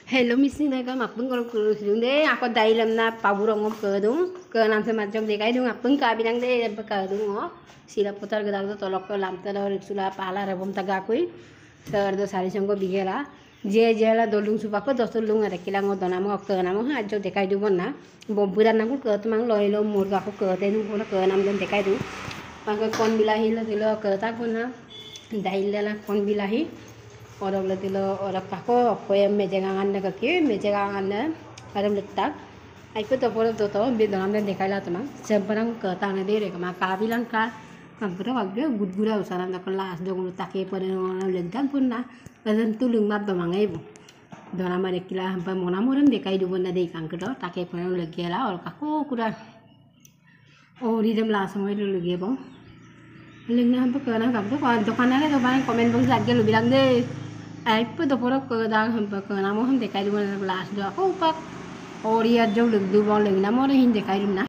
Hello Miss Nina ka mapung kalau kurus deh aku dalam na paburong ngom ke dung ke nam se macam dekai dung apung ka bilang deh ke dung oh sila putar ke dalam tolok ke lam telo riksula pala rebom taga kui ter do sari songko bigela je jela dolung supako dostul lung ada kilang odona mo ke nam ha ajo dekai dung na bomburan nam ke tumang loilo murga ko ke te dung ke nam den dekai dung pangke kon bilahi lo tilo ke ta kuna dailala kon bilahi orang letih lo orang kako koyam mejangan nak kaki mejangan na kadang letak aku tu pun tu tu biar dalam dan dekai lah teman sebenarnya kertas ni deh kama kabilan ka kampura waktu gud-gura usaharan tak kelas dong letak ke pada orang lengan pun na kadang tu lembab doang ibu dalam ada kila hampa mona moran dekai dua na deh kan kerja tak ke pada orang lagi lah orang kako kuda oh di dalam langsung itu lagi bang lengan hampa kerana kamu tu kalau dokanan ada dokanan komen box lagi lu bilang deh Aipu tu pura ke dah hampa ke nama ham dekai dua belas dua. Oh pak, oriat jauh lebih dua orang lagi nama orang hindi dekai dua.